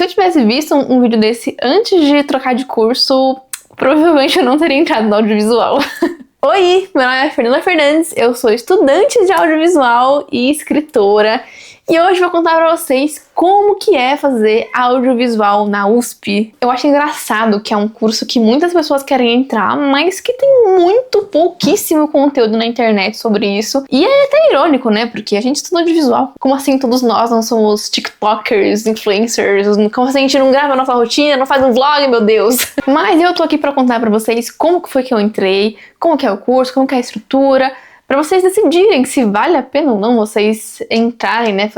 Se eu tivesse visto um vídeo desse antes de trocar de curso, provavelmente eu não teria entrado no audiovisual. Oi, meu nome é Fernanda Fernandes, eu sou estudante de audiovisual e escritora. E hoje vou contar pra vocês como que é fazer audiovisual na USP. Eu acho engraçado que é um curso que muitas pessoas querem entrar, mas que tem pouquíssimo conteúdo na internet sobre isso. E é até irônico, né? Porque a gente estuda audiovisual. Como assim todos nós não somos tiktokers, influencers? Como assim a gente não grava a nossa rotina, não faz um vlog, meu Deus? Mas eu tô aqui pra contar pra vocês como que foi que eu entrei, como que é o curso, como que é a estrutura, para vocês decidirem se vale a pena ou não vocês entrarem, né,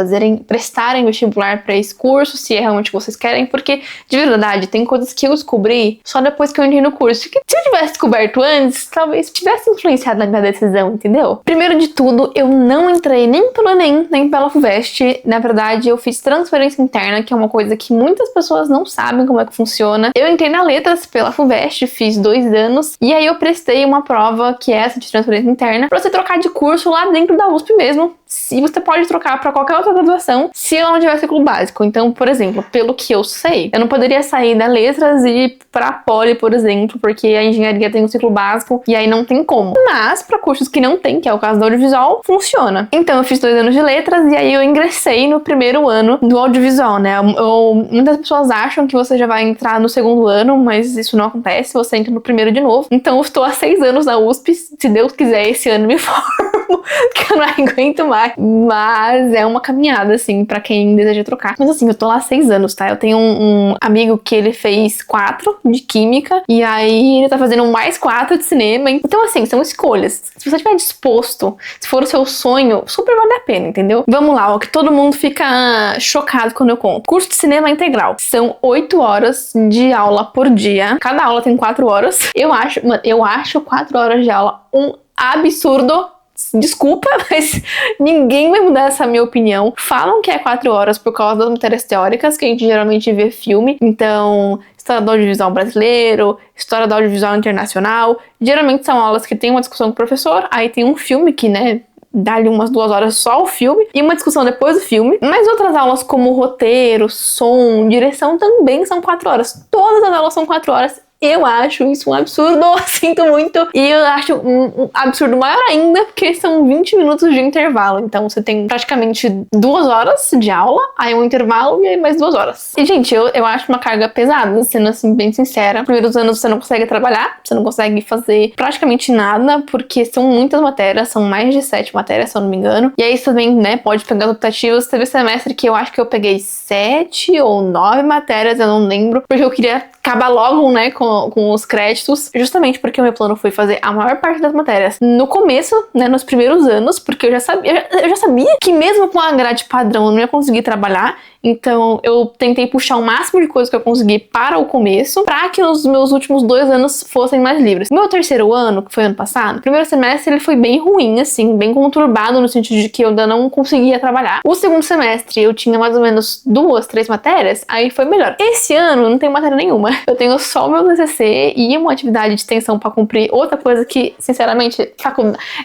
prestarem vestibular para esse curso, se é realmente o que vocês querem, porque, de verdade, tem coisas que eu descobri só depois que eu entrei no curso, que se eu tivesse descoberto antes, talvez tivesse influenciado na minha decisão, entendeu? Primeiro de tudo, eu não entrei nem pelo Enem, nem pela FUVEST. Na verdade, eu fiz transferência interna, que é uma coisa que muitas pessoas não sabem como é que funciona. Eu entrei na Letras pela FUVEST, fiz 2 anos, e aí eu prestei uma prova, que é essa de transferência interna, pra você trocar de curso lá dentro da USP mesmo. E você pode trocar para qualquer outra graduação se ela não tiver ciclo básico. Então, por exemplo, pelo que eu sei, eu não poderia sair da Letras e ir pra Poli, por exemplo, porque a engenharia tem um ciclo básico e aí não tem como. Mas para cursos que não tem, que é o caso do audiovisual, funciona. Então eu fiz 2 anos de Letras e aí eu ingressei no primeiro ano do audiovisual, né? Muitas pessoas acham que você já vai entrar no segundo ano, mas isso não acontece, você entra no primeiro de novo. Então eu estou há 6 anos na USP, se Deus quiser esse ano me formo, que eu não aguento mais. Mas é uma caminhada, assim, pra quem deseja trocar. Mas assim, eu tô lá há 6 anos, tá? Eu tenho um amigo que ele fez 4 de química, e aí ele tá fazendo mais 4 de cinema. Então, assim, são escolhas. Se você estiver disposto, se for o seu sonho, super vale a pena, entendeu? Vamos lá, ó, que todo mundo fica chocado quando eu conto. Curso de cinema integral. São 8 horas de aula por dia. Cada aula tem 4 horas. Eu acho 4 horas de aula um absurdo. Desculpa, mas ninguém vai mudar essa minha opinião. Falam que é 4 horas por causa das matérias teóricas, que a gente geralmente vê filme. Então, história do audiovisual brasileiro, história do audiovisual internacional. Geralmente são aulas que tem uma discussão com o professor, aí tem um filme que, né, dá ali umas 2 horas só o filme, e uma discussão depois do filme. Mas outras aulas como roteiro, som, direção também são 4 horas. Todas as aulas são 4 horas. Eu acho isso um absurdo, sinto muito. E eu acho um absurdo maior ainda, porque são 20 minutos de intervalo. Então você tem praticamente 2 horas de aula, aí um intervalo e aí mais 2 horas. E, gente, eu acho uma carga pesada, sendo assim, bem sincera. Nos primeiros anos você não consegue trabalhar, você não consegue fazer praticamente nada, porque são muitas matérias, são mais de 7 matérias, se eu não me engano. E aí você também, né, pode pegar as optativas. Teve semestre que eu acho que eu peguei 7 ou 9 matérias, eu não lembro, porque eu queria acabar logo, né, com os créditos, justamente porque o meu plano foi fazer a maior parte das matérias no começo, né, nos primeiros anos, porque eu já sabia que mesmo com a grade padrão eu não ia conseguir trabalhar. Então eu tentei puxar o máximo de coisas que eu consegui para o começo, para que os meus últimos 2 anos fossem mais livres. Meu terceiro ano, que foi ano passado, o primeiro semestre ele foi bem ruim, assim, bem conturbado no sentido de que eu ainda não conseguia trabalhar. O segundo semestre eu tinha mais ou menos 2, 3 matérias, aí foi melhor. Esse ano eu não tenho matéria nenhuma. Eu tenho só o meu TCC e uma atividade de extensão para cumprir. Outra coisa que, sinceramente,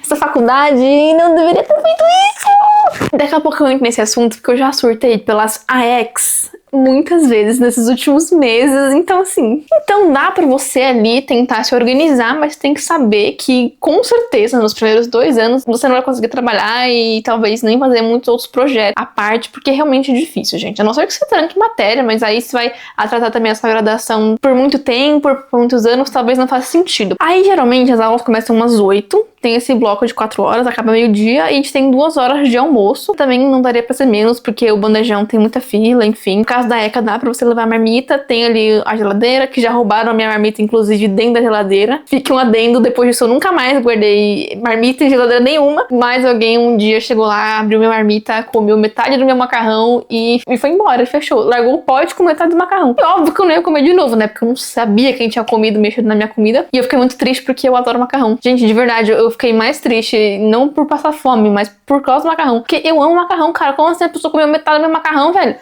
essa faculdade não deveria ter feito isso! Daqui a pouco eu entro nesse assunto, porque eu já surtei pelas AEX muitas vezes nesses últimos meses, então assim, dá pra você ali tentar se organizar, mas tem que saber que com certeza nos primeiros 2 anos você não vai conseguir trabalhar e talvez nem fazer muitos outros projetos à parte, porque é realmente difícil, gente, a não ser que você tranque matéria, mas aí você vai atrasar também a sua graduação por muito tempo, por muitos anos, talvez não faça sentido. Aí geralmente as aulas começam umas 8, tem esse bloco de 4 horas, acaba meio-dia, e a gente tem 2 horas de almoço. Também não daria pra ser menos, porque o bandejão tem muita fila, enfim. No caso da ECA, dá pra você levar marmita, tem ali a geladeira, que já roubaram a minha marmita, inclusive, dentro da geladeira. Fique um adendo, depois disso eu nunca mais guardei marmita em geladeira nenhuma, mas alguém um dia chegou lá, abriu minha marmita, comeu metade do meu macarrão e foi embora, fechou. Largou o pote com metade do macarrão. E óbvio que eu não ia comer de novo, né, porque eu não sabia quem tinha comido, mexido na minha comida, e eu fiquei muito triste porque eu adoro macarrão. Gente, de verdade, eu fiquei mais triste, não por passar fome, mas por causa do macarrão. Porque eu amo macarrão, cara. Como assim a pessoa comeu metade do meu macarrão, velho?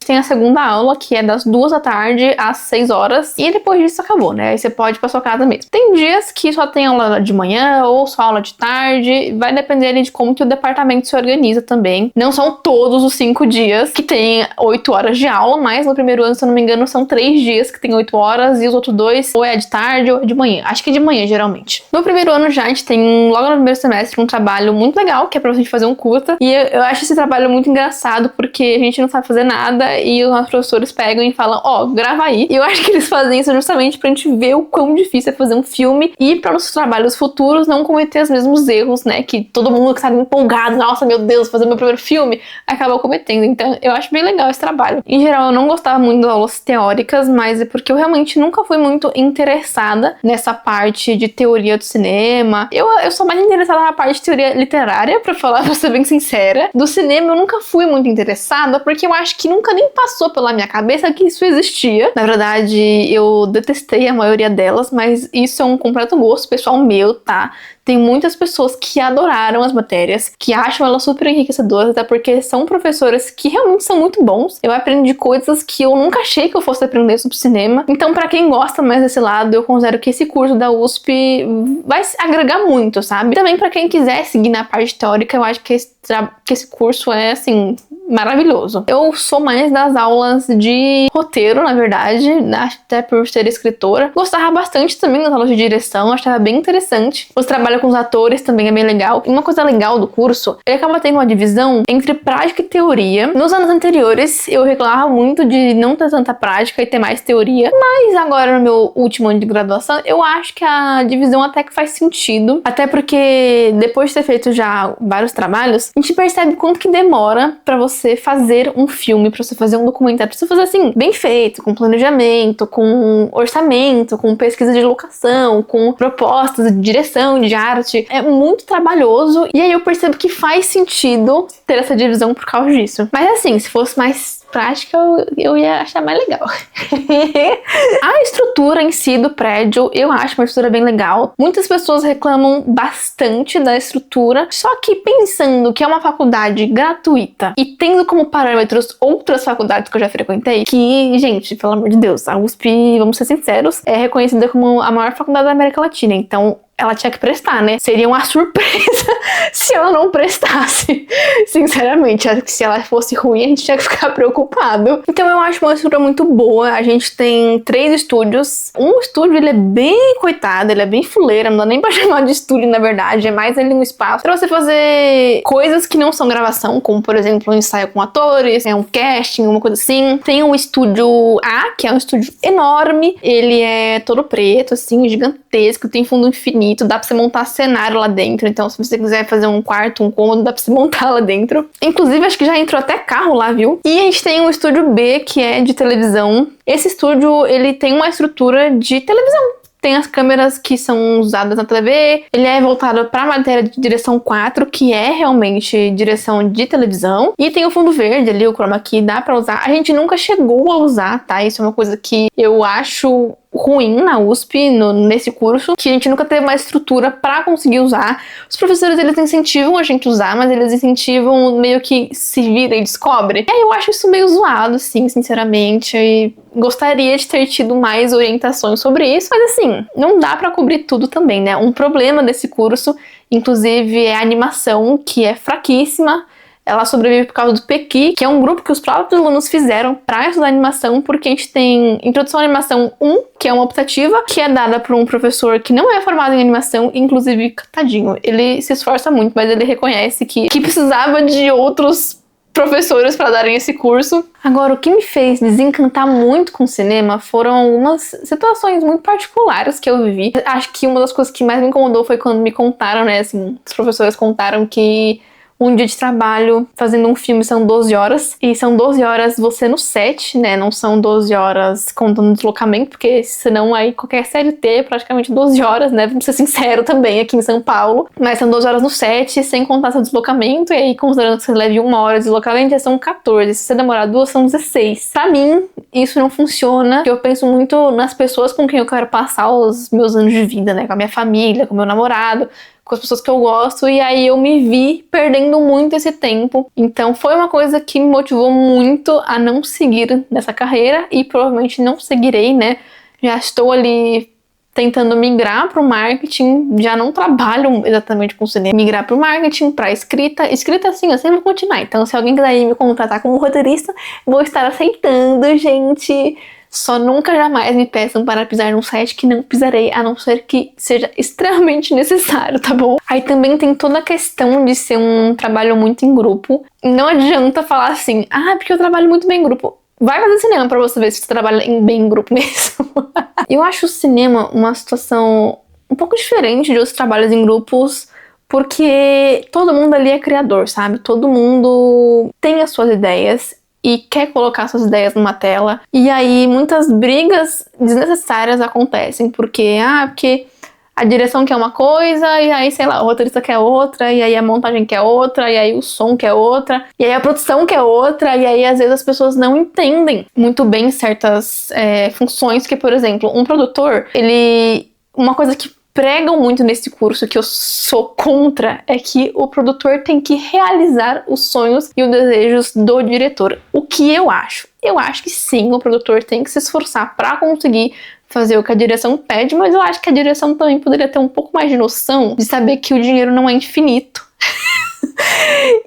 tem a segunda aula, que é das 2 da tarde às 6 horas, e depois disso acabou, né? Aí você pode ir pra sua casa mesmo. Tem dias que só tem aula de manhã ou só aula de tarde, vai depender ali de como que o departamento se organiza também. Não são todos os 5 dias que tem 8 horas de aula, mas no primeiro ano, se eu não me engano, são 3 dias que tem 8 horas e os outros 2 ou é de tarde ou é de manhã. Acho que é de manhã, geralmente. No primeiro ano já a gente tem, logo no primeiro semestre, um trabalho muito legal, que é pra gente fazer um curta. E eu acho esse trabalho muito engraçado, porque a gente não sabe fazer nada e os professores pegam e falam, ó, grava aí. E eu acho que eles fazem isso justamente pra gente ver o quão difícil é fazer um filme e para os trabalhos futuros não cometer os mesmos erros, né? Que todo mundo que está empolgado, nossa, meu Deus, fazer meu primeiro filme, acaba cometendo. Então eu acho bem legal esse trabalho. Em geral, eu não gostava muito das aulas teóricas, mas é porque eu realmente nunca fui muito interessada nessa parte de teoria do cinema. Eu sou mais interessada na parte de teoria literária, pra ser bem sincera. Do cinema eu nunca fui muito interessada, porque eu acho que nunca nem passou pela minha cabeça que isso existia. Na verdade, eu detestei a maioria delas, mas isso é um completo gosto pessoal meu, tá? Tem muitas pessoas que adoraram as matérias, que acham elas super enriquecedoras, até porque são professores que realmente são muito bons. Eu aprendi coisas que eu nunca achei que eu fosse aprender sobre cinema. Então, pra quem gosta mais desse lado, eu considero que esse curso da USP vai agregar muito, sabe? Também pra quem quiser seguir na parte teórica, eu acho que esse curso é, assim, maravilhoso. Eu sou mais das aulas de roteiro, na verdade, até por ser escritora. Gostava bastante também das aulas de direção, achava bem interessante. Os trabalhos com os atores também é bem legal. E uma coisa legal do curso, ele acaba tendo uma divisão entre prática e teoria. Nos anos anteriores, eu reclamava muito de não ter tanta prática e ter mais teoria, mas agora no meu último ano de graduação, eu acho que a divisão até que faz sentido. Até porque depois de ter feito já vários trabalhos, a gente percebe quanto que demora pra você fazer um filme, pra você fazer um documentário, pra você fazer assim, bem feito, com planejamento, com orçamento, com pesquisa de locação, com propostas de direção, de arte. É muito trabalhoso e aí eu percebo que faz sentido ter essa divisão por causa disso. Mas assim, se fosse mais prática, eu ia achar mais legal. A estrutura em si do prédio, eu acho uma estrutura bem legal. Muitas pessoas reclamam bastante da estrutura, só que pensando que é uma faculdade gratuita e tendo como parâmetros outras faculdades que eu já frequentei, que, gente, pelo amor de Deus, a USP, vamos ser sinceros, é reconhecida como a maior faculdade da América Latina, então ela tinha que prestar, né? Seria uma surpresa se ela não prestasse. Sinceramente, acho que se ela fosse ruim, a gente tinha que ficar preocupado. Então eu acho uma estrutura muito boa. A gente tem 3 estúdios. Um estúdio, ele é bem coitado, ele é bem fuleira, não dá nem pra chamar de estúdio, na verdade. É mais ali um espaço pra você fazer coisas que não são gravação, como, por exemplo, um ensaio com atores, um casting, uma coisa assim. Tem o estúdio A, que é um estúdio enorme. Ele é todo preto, assim, gigantesco, tem fundo infinito. Dá pra você montar cenário lá dentro. Então, se você quiser fazer um quarto, um cômodo, dá pra você montar lá dentro. Inclusive, acho que já entrou até carro lá, viu? E a gente tem o estúdio B, que é de televisão. Esse estúdio, ele tem uma estrutura de televisão. Tem as câmeras que são usadas na TV, ele é voltado para a matéria de direção 4, que é realmente direção de televisão. E tem o fundo verde ali, o chroma key, dá para usar. A gente nunca chegou a usar, tá? Isso é uma coisa que eu acho ruim na USP, nesse curso, que a gente nunca teve uma estrutura pra conseguir usar. Os professores, eles incentivam a gente a usar, mas eles incentivam meio que se vira e descobre. E aí eu acho isso meio zoado, sim, sinceramente, e gostaria de ter tido mais orientações sobre isso, mas assim, não dá pra cobrir tudo também, né? Um problema desse curso, inclusive, é a animação, que é fraquíssima. Ela sobrevive por causa do PEQI, que é um grupo que os próprios alunos fizeram para estudar animação, porque a gente tem Introdução à Animação 1, que é uma optativa, que é dada por um professor que não é formado em animação, inclusive, tadinho, ele se esforça muito, mas ele reconhece que precisava de outros professores para darem esse curso. Agora, o que me fez desencantar muito com o cinema foram algumas situações muito particulares que eu vivi. Acho que uma das coisas que mais me incomodou foi quando me contaram, né, assim, os professores contaram que um dia de trabalho fazendo um filme são 12 horas, e são 12 horas você no set, né, não são 12 horas contando deslocamento, porque senão aí qualquer CLT é praticamente 12 horas, né, vamos ser sinceros também aqui em São Paulo, mas são 12 horas no set, sem contar seu deslocamento, e aí considerando que você leve 1 hora de deslocamento, já são 14, se você demorar 2, são 16. Pra mim, isso não funciona, eu penso muito nas pessoas com quem eu quero passar os meus anos de vida, né, com a minha família, com o meu namorado, com as pessoas que eu gosto, e aí eu me vi perdendo muito esse tempo. Então foi uma coisa que me motivou muito a não seguir nessa carreira, e provavelmente não seguirei, né? Já estou ali tentando migrar para o marketing, já não trabalho exatamente com cinema, migrar para o marketing, para escrita. Escrita, assim, eu sempre vou continuar. Então, se alguém quiser me contratar como roteirista, vou estar aceitando, gente. Só nunca jamais me peçam para pisar num set que não pisarei, a não ser que seja extremamente necessário, tá bom? Aí também tem toda a questão de ser um trabalho muito em grupo. Não adianta falar assim, porque eu trabalho muito bem em grupo. Vai fazer cinema pra você ver se você trabalha bem em grupo mesmo. Eu acho o cinema uma situação um pouco diferente de outros trabalhos em grupos, porque todo mundo ali é criador, sabe? Todo mundo tem as suas ideias e quer colocar suas ideias numa tela. E aí muitas brigas desnecessárias acontecem, porque a direção quer uma coisa, e aí, sei lá, o roteirista quer outra, e aí a montagem quer outra, e aí o som quer outra, e aí a produção quer outra, e aí às vezes as pessoas não entendem muito bem certas funções, que, por exemplo, um produtor, uma coisa que pregam muito nesse curso, que eu sou contra, é que o produtor tem que realizar os sonhos e os desejos do diretor. O que eu acho? Eu acho que sim, o produtor tem que se esforçar para conseguir fazer o que a direção pede, mas eu acho que a direção também poderia ter um pouco mais de noção de saber que o dinheiro não é infinito.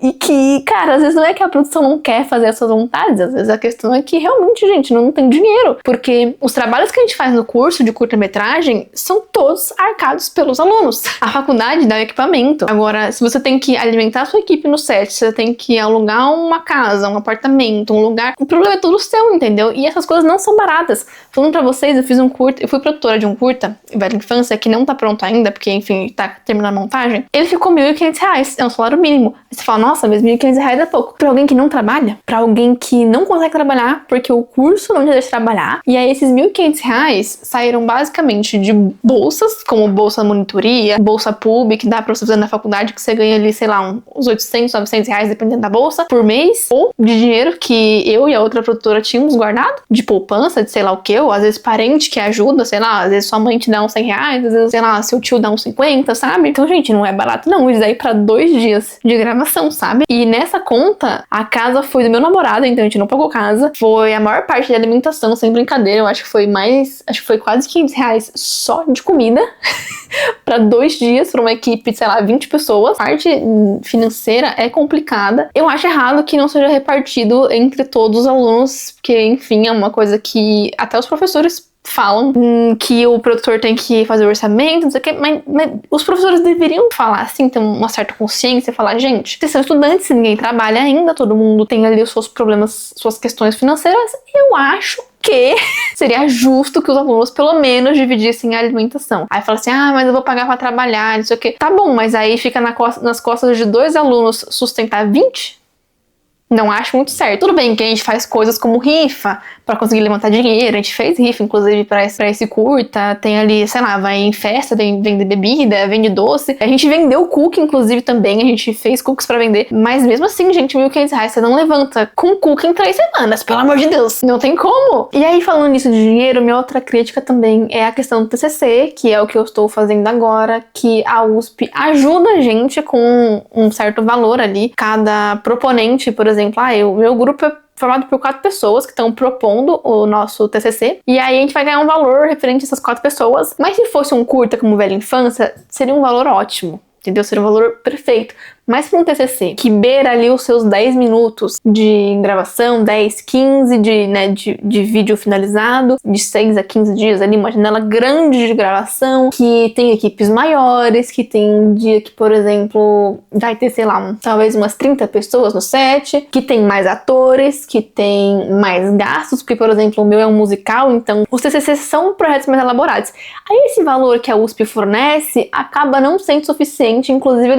E que, cara, às vezes não é que a produção não quer fazer as suas vontades, às vezes a questão é que realmente, gente, não tem dinheiro. Porque os trabalhos que a gente faz no curso de curta-metragem são todos arcados pelos alunos. A faculdade dá o equipamento. Agora, se você tem que alimentar a sua equipe no set, você tem que alugar uma casa, um apartamento, um lugar, o problema é todo seu, entendeu? E essas coisas não são baratas. Falando pra vocês, eu fiz um curta, eu fui produtora de um curta, Velha Infância, que não tá pronto ainda, porque, enfim, tá terminando a montagem. Ele ficou R$1.500, é um salário mínimo. Aí você fala, nossa, mas R$1.500 é pouco. Pra alguém que não trabalha, pra alguém que não consegue trabalhar, porque o curso não te deixa trabalhar. E aí esses R$1.500 saíram basicamente de bolsas, como bolsa monitoria, bolsa pub, que dá pra você fazer na faculdade, que você ganha ali, sei lá, uns R$800, R$900, dependendo da bolsa, por mês. Ou de dinheiro que eu e a outra produtora tínhamos guardado, de poupança, de sei lá o que, ou às vezes parente que ajuda, sei lá, às vezes sua mãe te dá uns R$100, às vezes, sei lá, seu tio dá uns 50, sabe? Então, gente, não é barato não, isso aí pra 2 dias de gravação, sabe? E nessa conta, a casa foi do meu namorado, então a gente não pagou casa. Foi a maior parte da alimentação, sem brincadeira. Eu acho que foi quase R$500 só de comida pra 2 dias, pra uma equipe, sei lá, 20 pessoas. A parte financeira é complicada. Eu acho errado que não seja repartido entre todos os alunos, porque, enfim, é uma coisa que até os professores falam que o produtor tem que fazer o orçamento, não sei o que, mas os professores deveriam falar assim, ter uma certa consciência, falar, gente, vocês são estudantes, ninguém trabalha ainda, todo mundo tem ali os seus problemas, suas questões financeiras. Eu acho que seria justo que os alunos pelo menos dividissem a alimentação. Aí fala assim, mas eu vou pagar pra trabalhar, não sei o que. Tá bom, mas aí fica nas costas de 2 alunos sustentar 20? Não acho muito certo. Tudo bem que a gente faz coisas como rifa pra conseguir levantar dinheiro. A gente fez rifa, inclusive, pra esse curta. Tem ali, sei lá, vai em festa, vende bebida, vende doce. A gente vendeu cookie, inclusive, também. A gente fez cookies pra vender. Mas mesmo assim, gente, R$1.500 você não levanta com cookie em 3 semanas. Pelo amor de Deus. Não tem como. E aí, falando nisso de dinheiro, minha outra crítica também é a questão do TCC, que é o que eu estou fazendo agora, que a USP ajuda a gente com um certo valor ali. Cada proponente, por exemplo, o meu grupo é formado por 4 pessoas que estão propondo o nosso TCC, e aí a gente vai ganhar um valor referente a essas 4 pessoas, mas se fosse um curta como Velha Infância, seria um valor ótimo, entendeu? Seria um valor perfeito. Mas para um TCC que beira ali os seus 10 minutos de gravação, 10, 15 de vídeo finalizado, de 6 a 15 dias ali, uma janela grande de gravação, que tem equipes maiores, que tem um dia que, por exemplo, vai ter, sei lá, talvez umas 30 pessoas no set, que tem mais atores, que tem mais gastos, porque, por exemplo, o meu é um musical, então os TCCs são projetos mais elaborados. Aí esse valor que a USP fornece acaba não sendo suficiente, inclusive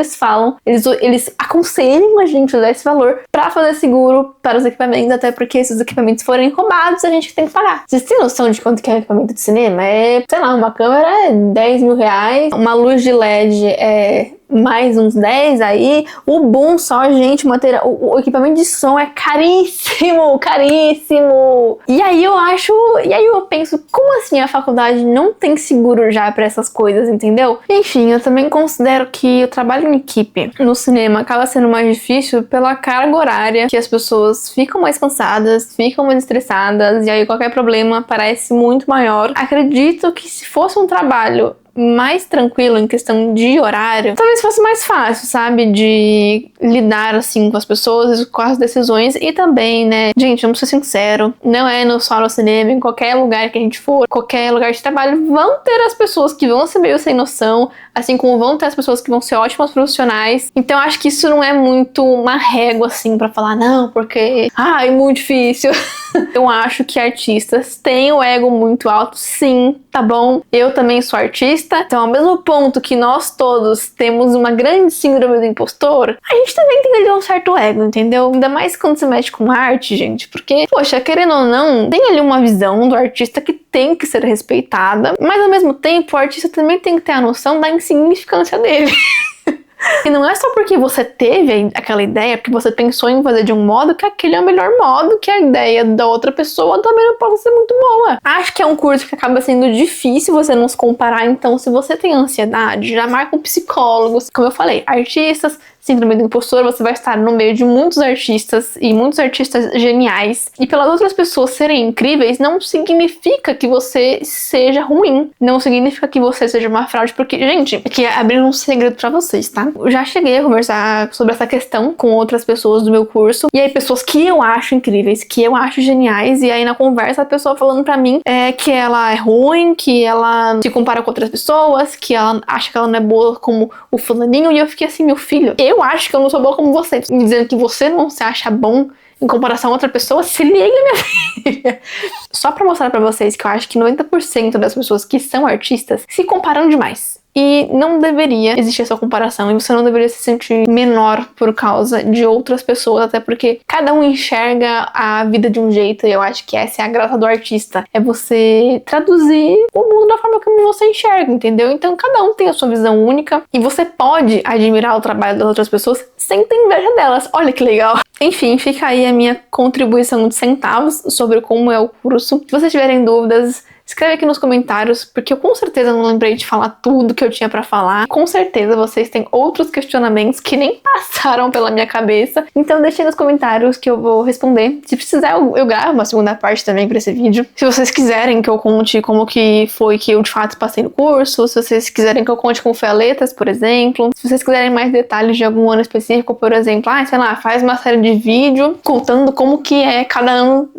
eles aconselham a gente a usar esse valor pra fazer seguro para os equipamentos, até porque se os equipamentos forem roubados, a gente tem que pagar. Vocês têm noção de quanto que é um equipamento de cinema? Sei lá, uma câmera é R$10.000, uma luz de LED é mais uns 10 aí. O boom só, gente, o equipamento de som é caríssimo, caríssimo. E aí eu penso, como assim a faculdade não tem seguro já pra essas coisas, entendeu? Enfim, eu também considero que o trabalho em equipe no cinema acaba sendo mais difícil pela carga horária, que as pessoas ficam mais cansadas, ficam mais estressadas, e aí qualquer problema parece muito maior. Acredito que se fosse um trabalho mais tranquilo em questão de horário, talvez fosse mais fácil, sabe? De lidar, assim, com as pessoas, com as decisões e também, né? Gente, vamos ser sinceros, não é só no cinema, em qualquer lugar que a gente for, qualquer lugar de trabalho, vão ter as pessoas que vão ser meio sem noção, assim como vão ter as pessoas que vão ser ótimas profissionais. Então, acho que isso não é muito uma régua, assim, pra falar, não, porque, é muito difícil. Eu acho que artistas têm o ego muito alto, sim, tá bom? Eu também sou artista, então ao mesmo ponto que nós todos temos uma grande síndrome do impostor, a gente também tem ali um certo ego, entendeu? Ainda mais quando você mexe com arte, gente, porque, poxa, querendo ou não, tem ali uma visão do artista que tem que ser respeitada, mas ao mesmo tempo o artista também tem que ter a noção da insignificância dele. E não é só porque você teve aquela ideia, porque você pensou em fazer de um modo, que aquele é o melhor modo, que a ideia da outra pessoa também não pode ser muito boa. Acho que é um curso que acaba sendo difícil você não se comparar, então se você tem ansiedade, já marca um psicólogo. Como eu falei, artistas, síndrome do impostor, você vai estar no meio de muitos artistas e muitos artistas geniais. E pelas outras pessoas serem incríveis, não significa que você seja ruim. Não significa que você seja uma fraude, porque, gente, aqui abrindo um segredo pra vocês, tá? Eu já cheguei a conversar sobre essa questão com outras pessoas do meu curso, e aí pessoas que eu acho incríveis, que eu acho geniais, e aí na conversa a pessoa falando pra mim que ela é ruim, que ela se compara com outras pessoas, que ela acha que ela não é boa como o fulaninho, e eu fiquei assim, meu filho, eu acho que eu não sou boa como você. Me dizendo que você não se acha bom em comparação a outra pessoa, se liga, minha filha. Só pra mostrar pra vocês que eu acho que 90% das pessoas que são artistas se comparam demais. E não deveria existir essa comparação, e você não deveria se sentir menor por causa de outras pessoas, até porque cada um enxerga a vida de um jeito, e eu acho que essa é a graça do artista, é você traduzir o mundo da forma como você enxerga, entendeu? Então cada um tem a sua visão única, e você pode admirar o trabalho das outras pessoas sem ter inveja delas. Olha que legal! Enfim, fica aí a minha contribuição de centavos sobre como é o curso. Se vocês tiverem dúvidas, escreve aqui nos comentários, porque eu com certeza não lembrei de falar tudo que eu tinha pra falar. Com certeza vocês têm outros questionamentos que nem passaram pela minha cabeça. Então deixem nos comentários que eu vou responder. Se precisar, eu gravo uma segunda parte também pra esse vídeo. Se vocês quiserem que eu conte como que foi que eu de fato passei no curso, se vocês quiserem que eu conte como foi a letras, por exemplo. Se vocês quiserem mais detalhes de algum ano específico, por exemplo, sei lá, faz uma série de vídeo contando como que é cada ano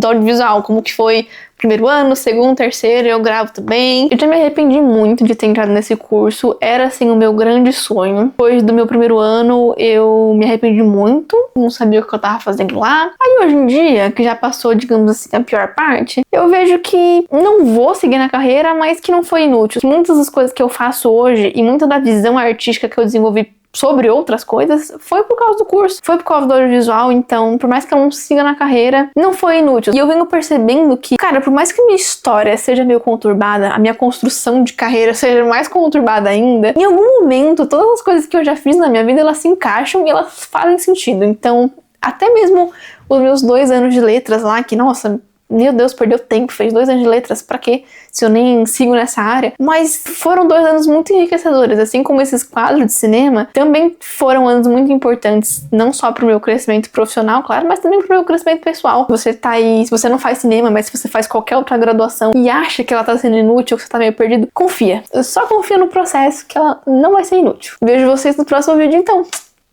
do audiovisual, como que foi primeiro ano, segundo, terceiro, eu gravo também. Eu já me arrependi muito de ter entrado nesse curso, era assim o meu grande sonho. Depois do meu primeiro ano, eu me arrependi muito, não sabia o que eu tava fazendo lá. Aí hoje em dia, que já passou, digamos assim, a pior parte, eu vejo que não vou seguir na carreira, mas que não foi inútil. Muitas das coisas que eu faço hoje e muita da visão artística que eu desenvolvi sobre outras coisas, foi por causa do curso, foi por causa do audiovisual, então, por mais que eu não siga na carreira, não foi inútil. E eu venho percebendo que, cara, por mais que a minha história seja meio conturbada, a minha construção de carreira seja mais conturbada ainda, em algum momento, todas as coisas que eu já fiz na minha vida, elas se encaixam e elas fazem sentido. Então, até mesmo os meus 2 anos de letras lá, que, nossa, meu Deus, perdeu tempo, fez 2 anos de letras, pra quê? Se eu nem sigo nessa área. Mas foram 2 anos muito enriquecedores, assim como esses quadros de cinema, também foram anos muito importantes, não só pro meu crescimento profissional, claro, mas também pro meu crescimento pessoal. Você tá aí, se você não faz cinema, mas se você faz qualquer outra graduação e acha que ela tá sendo inútil, que você tá meio perdido, confia. Só confia no processo, que ela não vai ser inútil. Vejo vocês no próximo vídeo, então.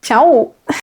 Tchau!